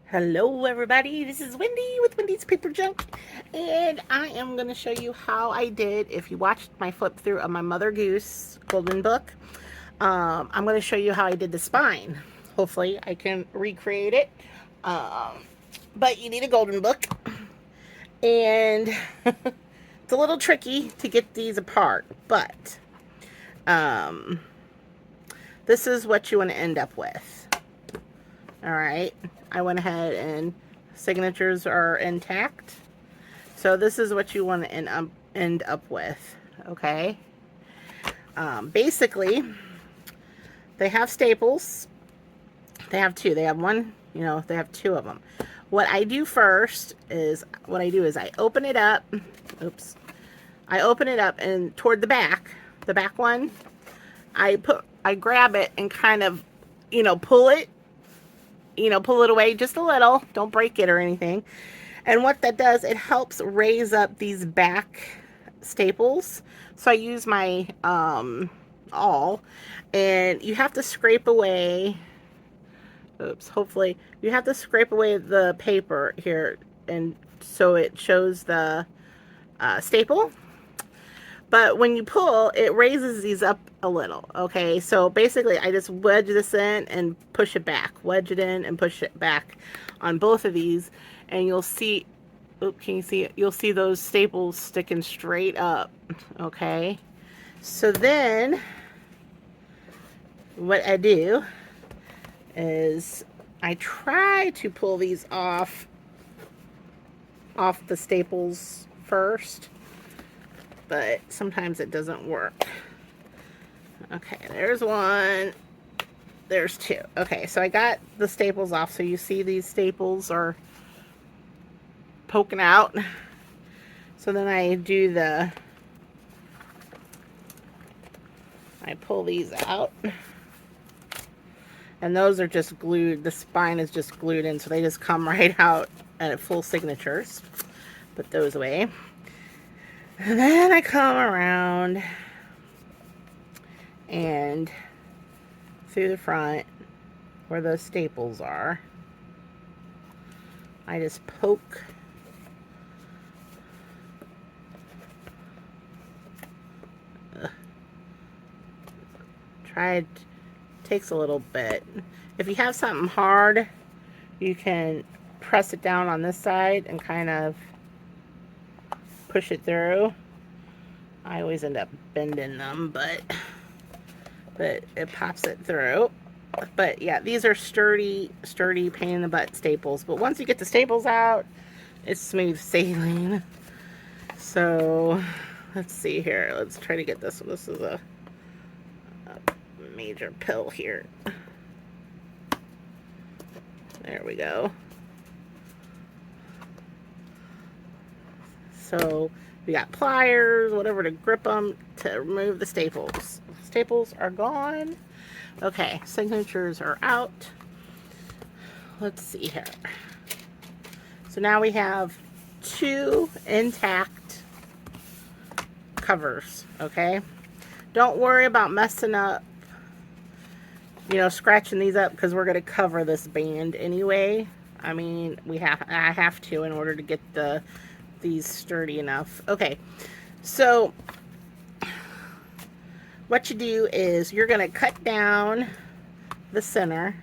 Hello everybody, this is Wendy with Wendy's Paper Junk, and I am going to show you how I did, if you watched my flip through of my Mother Goose Golden Book, I'm going to show you how I did the spine. Hopefully I can recreate it, but you need a Golden Book, and it's a little tricky to get these apart, but this is what you want to end up with. Alright, I went ahead and signatures are intact. So this is what you want to end up with, okay? Basically, they have staples. They have two. They have one, they have two of them. What I do first is, I open it up. Oops. I open it up, and toward the back one, I grab it and kind of, pull it away just a little. Don't break it or anything. And what that does, it helps raise up these back staples. So I use my awl, and you have to scrape away, hopefully, you have to scrape away the paper here, and so it shows the staple. But when you pull, it raises these up a little, okay? So basically, I just wedge this in and push it back. Wedge it in and push it back on both of these. And you'll see, can you see it? You'll see those staples sticking straight up, okay? So then, what I do is I try to pull these off the staples first, but sometimes it doesn't work. Okay, there's one. There's two. Okay, so I got the staples off. So you see these staples are poking out. So then I pull these out. And those are just glued. The spine is just glued in, so they just come right out at full signatures. Put those away. And then I come around and through the front where those staples are, I just poke takes a little bit. If you have something hard, you can press it down on this side and kind of push it through. I always end up bending them, but it pops it through. But yeah, these are sturdy pain in the butt staples. But once you get the staples out, it's smooth sailing. So let's see here. Let's try to get this one. This is a major pill here. There we go. So we got pliers, whatever to grip them to remove the staples. Staples are gone. Okay, signatures are out. Let's see here. So now we have two intact covers, okay? Don't worry about messing up, scratching these up, because we're going to cover this band anyway. I mean, I have to in order to get these sturdy enough. Okay, so what you do is you're going to cut down the center,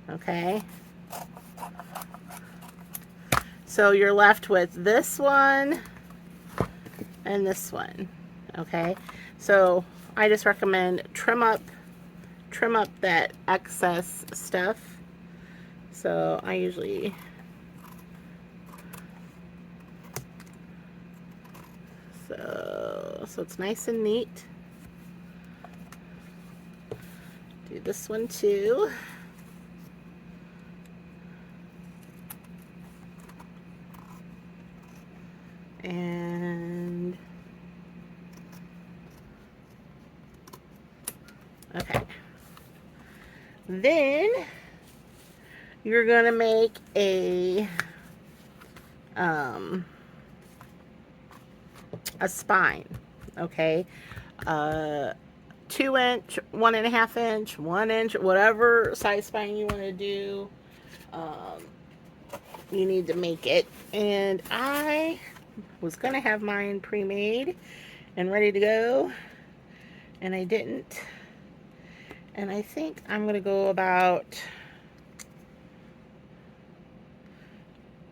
okay? So you're left with this one and this one, okay? So I just recommend trim up that excess stuff. So I usually so it's nice and neat. Do this one too. And okay. Then you're gonna make a spine, okay? 2 inch, 1.5 inch, 1 inch, whatever size spine you want to do. you need to make it. And I was going to have mine pre-made and ready to go, and I didn't. And I think I'm going to go about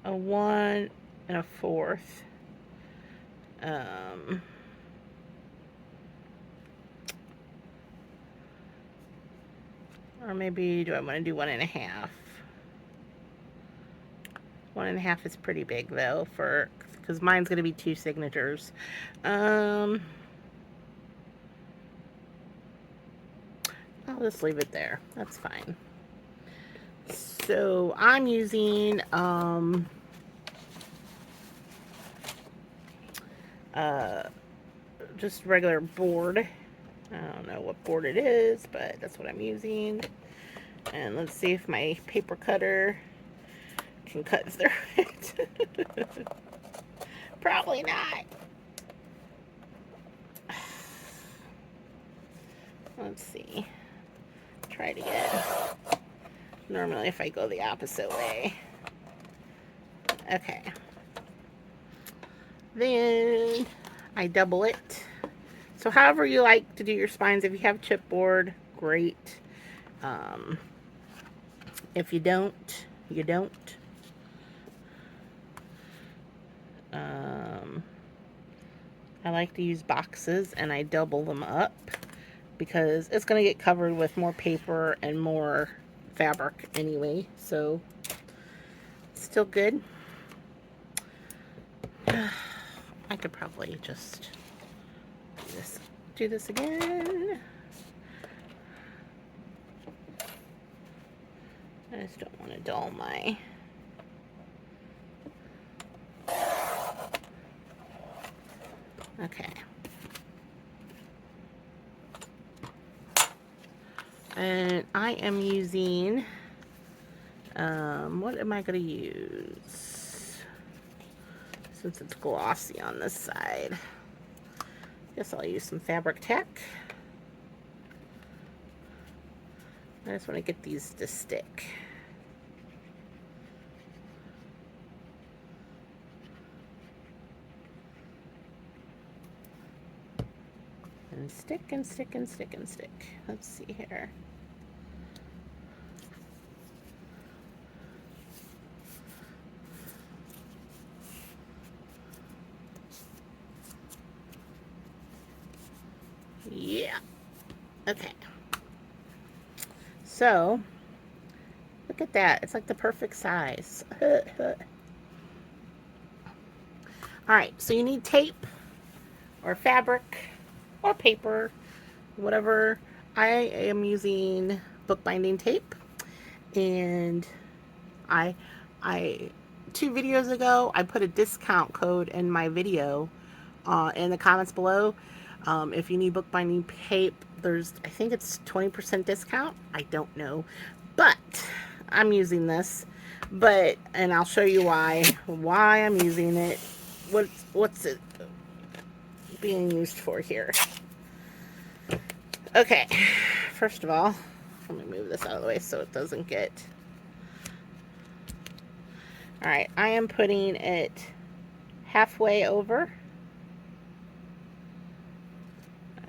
a 1 1/4. Or maybe, do I want to do 1 1/2? 1 1/2 is pretty big though, because mine's going to be 2 signatures. I'll just leave it there. That's fine. So I'm using just regular board. I don't know what board it is, but that's what I'm using. And let's see if my paper cutter can cut through it. Probably not. Let's see. Try it again. Normally if I go the opposite way. Okay. Then I double it. So however you like to do your spines, if you have chipboard, great. If you don't, you don't. I like to use boxes and I double them up because it's going to get covered with more paper and more fabric anyway, so still good. I could probably just do this again. I just don't want to dull my okay. And I am using what am I going to use since it's glossy on this side? Guess I'll use some fabric tack. I just want to get these to stick. And stick and stick and stick and stick. Let's see here. Yeah. Okay. So, look at that. It's like the perfect size. Alright, so you need tape or fabric or paper, whatever. I am using bookbinding tape, and I 2 videos ago I put a discount code in my video in the comments below. If you need bookbinding tape, I think it's 20% discount. I don't know, but I'm using this. And I'll show you why I'm using it. What's it being used for here? Okay, first of all, let me move this out of the way so it doesn't get. All right, I am putting it halfway over.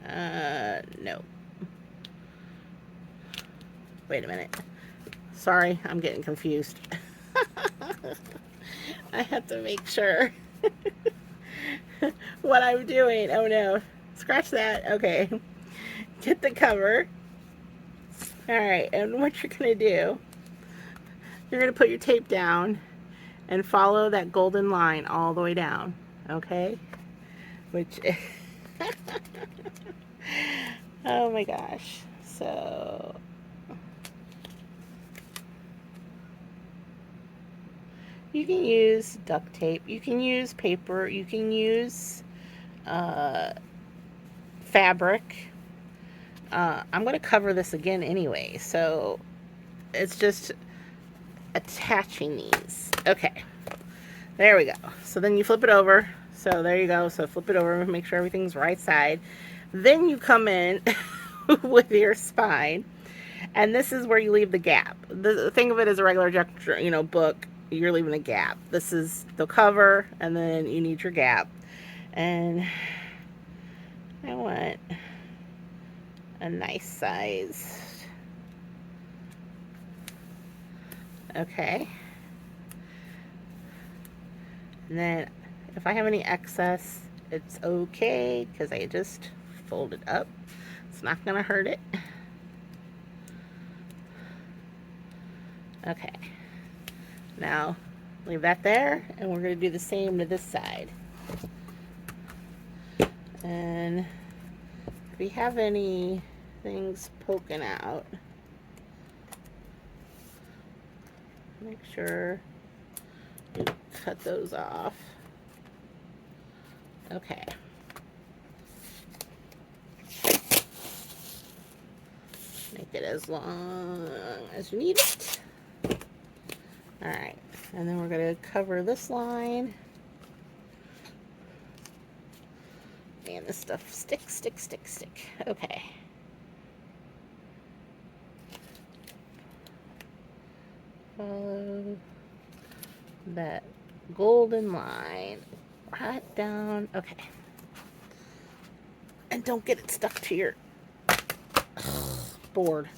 No. Wait a minute. Sorry, I'm getting confused. I have to make sure what I'm doing. Oh no. Scratch that. Okay. Get the cover. Alright, and what you're going to do, you're going to put your tape down and follow that golden line all the way down. Okay? Which... oh my gosh. So... you can use duct tape, you can use paper, you can use fabric. I'm going to cover this again anyway, so it's just attaching these. Okay, there we go. So then you flip it over. So there you go. So flip it over, make sure everything's right side. Then you come in with your spine, and this is where you leave the gap. think of it as a regular book. You're leaving a gap. This is the cover, and then you need your gap. And I want a nice size. Okay. And then if I have any excess, it's okay because I just fold it up. It's not going to hurt it. Okay. Now, leave that there, and we're going to do the same to this side. And if we have any things poking out, make sure you cut those off. Okay. Make it as long as you need it. Alright, and then we're going to cover this line. And this stuff stick. Okay. Follow that golden line right down. Okay. And don't get it stuck to your board.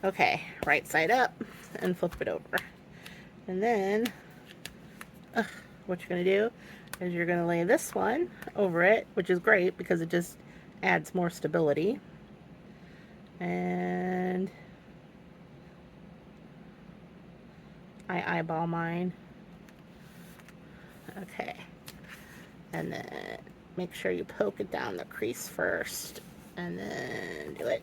Okay, right side up and flip it over. And then what you're going to do is you're going to lay this one over it, which is great because it just adds more stability. And I eyeball mine. Okay. And then make sure you poke it down the crease first, and then do it.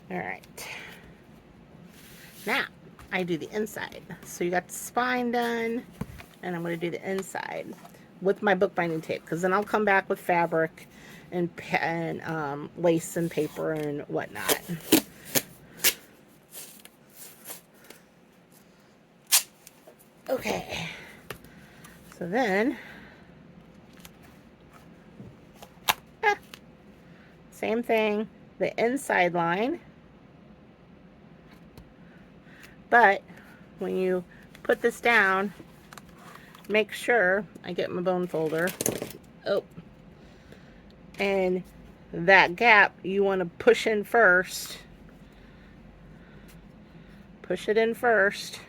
Alright. Now, I do the inside. So you got the spine done, and I'm going to do the inside with my bookbinding tape, because then I'll come back with fabric and lace and paper and whatnot. Okay. So then, same thing, the inside line. But when you put this down, make sure I get my bone folder. Oh. And that gap you want to push in first. Push it in first.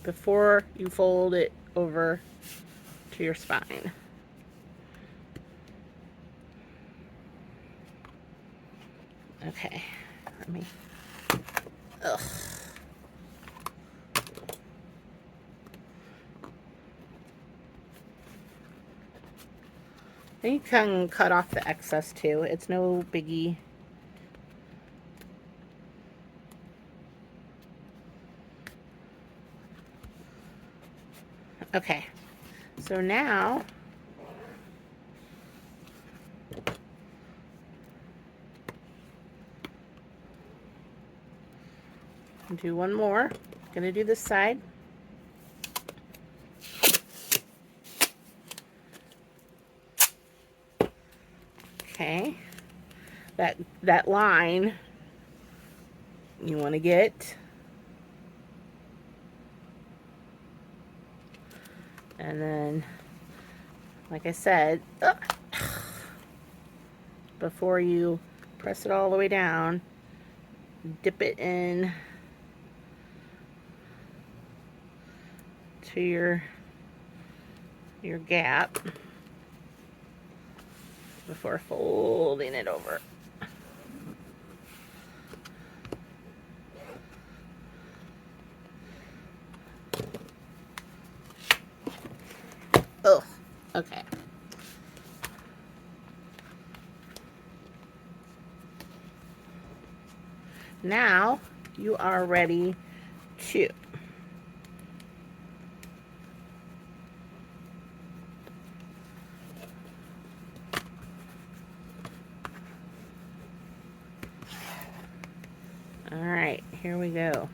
Before you fold it over to your spine. Okay, let me, ugh. And you can cut off the excess too, it's no biggie. Okay, so now do one more. Gonna do this side. Okay, that line you want to get, and then, like I said, before you press it all the way down, dip it in to your gap before folding it over. Oh, okay. Now you are ready to Alright, here we go.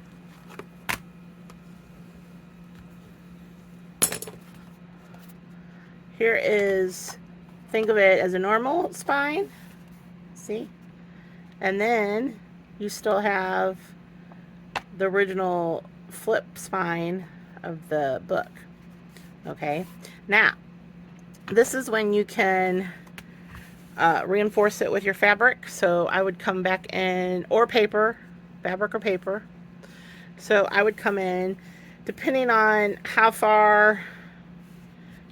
Here is think of it as a normal spine. See? And then you still have the original flip spine of the book. Okay? Now, this is when you can reinforce it with your fabric. So I would come back in, or paper, fabric or paper. So I would come in, depending on how far,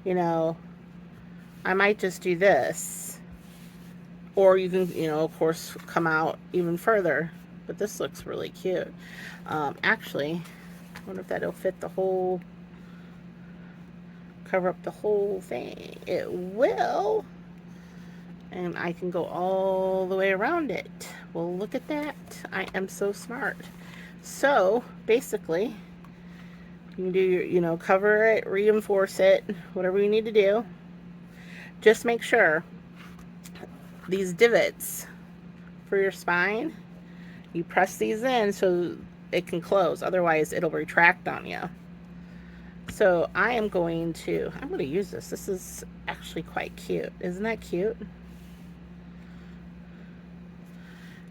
you know, I might just do this. Or you can, you know, of course, come out even further. But this looks really cute. Actually, I wonder if that'll fit the whole, cover up the whole thing. It will. And I can go all the way around it. Well, look at that. I am so smart. So, basically, you can do your, you know, cover it, reinforce it, whatever you need to do. Just make sure these divots for your spine, you press these in so it can close. Otherwise, it'll retract on you. So, I'm going to use this. This is actually quite cute. Isn't that cute?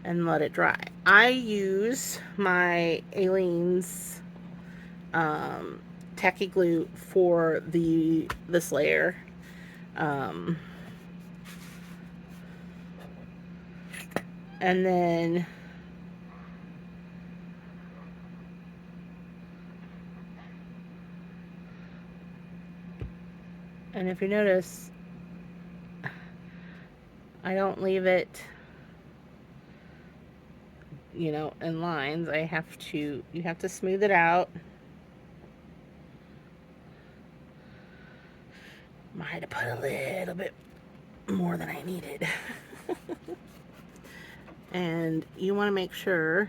And let it dry. I use my Aleene's tacky glue for this layer. And then if you notice, I don't leave it, you know, in lines. You have to smooth it out. Might have put a little bit more than I needed. And you want to make sure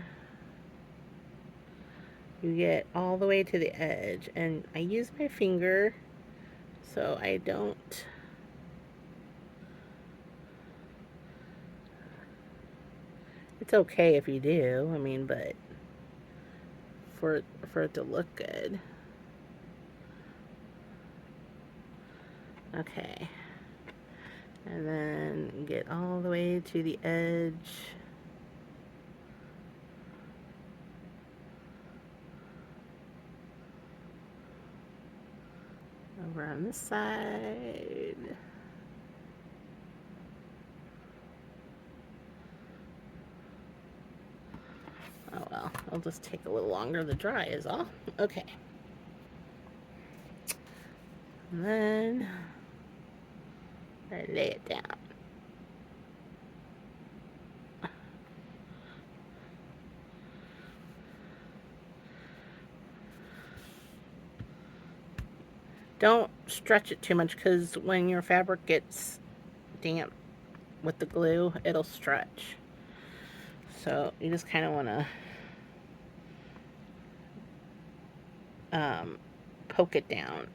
you get all the way to the edge. And I use my finger so I don't it's okay if you do, I mean, but for it to look good. Okay. And then get all the way to the edge. Over on this side. Oh well, it'll just take a little longer to dry is all. Okay. And then I lay it down. Don't stretch it too much, because when your fabric gets damp with the glue, it'll stretch. So you just kind of want to poke it down.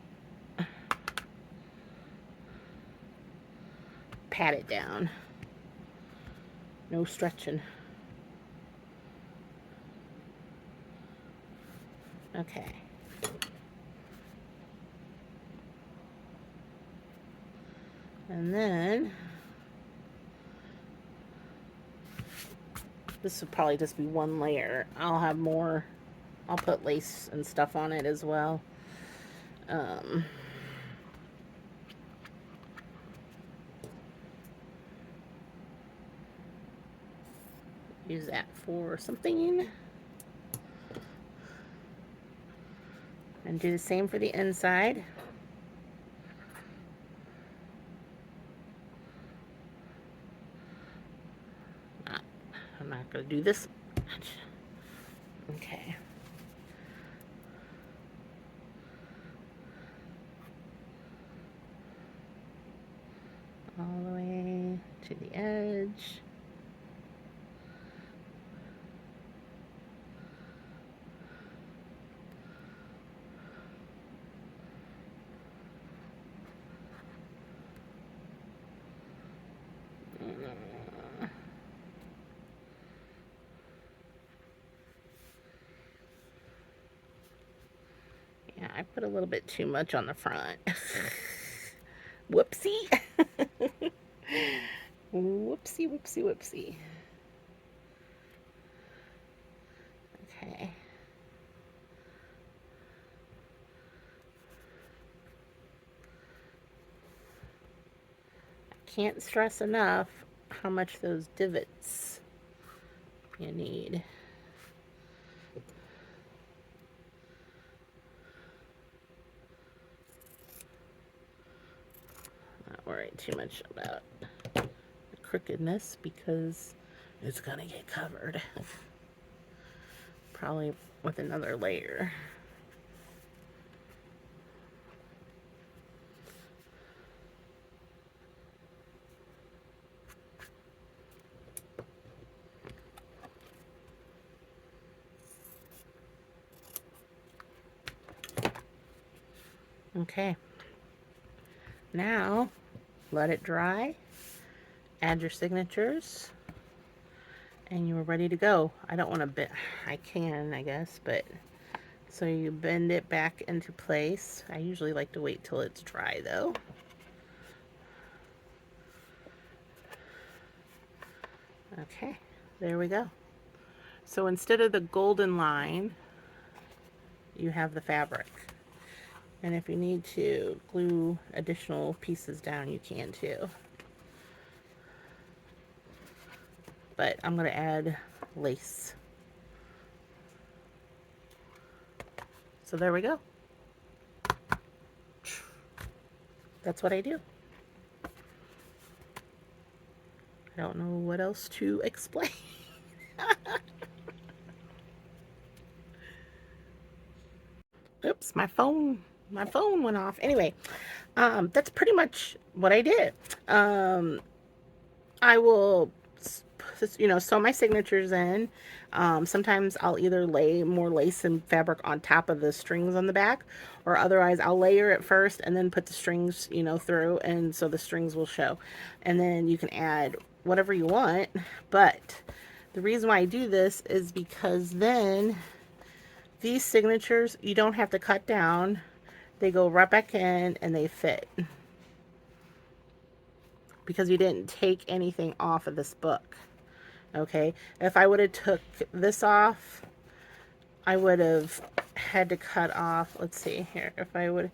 Pat it down. No stretching. Okay. And then this would probably just be one layer. I'll have more. I'll put lace and stuff on it as well. Use that for something. And do the same for the inside. I'm not going to do this much. Okay. All the way to the edge. Yeah, I put a little bit too much on the front. Whoopsie. Whoopsie, whoopsie, whoopsie. Okay. Can't stress enough how much those divots you need. Not worry too much about the crookedness because it's gonna get covered. Probably with another layer. Okay. Now, let it dry. Add your signatures. And you're ready to go. I don't want to bend. I can, I guess, but so you bend it back into place. I usually like to wait till it's dry though. Okay, there we go. So instead of the golden line, you have the fabric. And if you need to glue additional pieces down, you can too. But I'm going to add lace. So there we go. That's what I do. I don't know what else to explain. Oops, my phone went off. Anyway, that's pretty much what I did. I will, sew my signatures in. Sometimes I'll either lay more lace and fabric on top of the strings on the back, or otherwise I'll layer it first and then put the strings, through, and so the strings will show. And then you can add whatever you want, but the reason why I do this is because then these signatures, you don't have to cut down. They go right back in and they fit. Because you didn't take anything off of this book. Okay? If I would have took this off, I would have had to cut off, let's see here, I would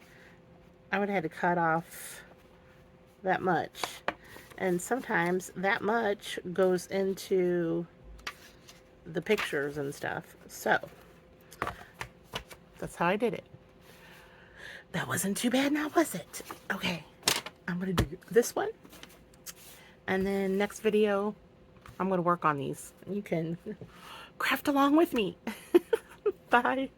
have had to cut off that much. And sometimes that much goes into the pictures and stuff. So, that's how I did it. That wasn't too bad now, was it? Okay, I'm going to do this one. And then next video, I'm going to work on these. You can craft along with me. Bye.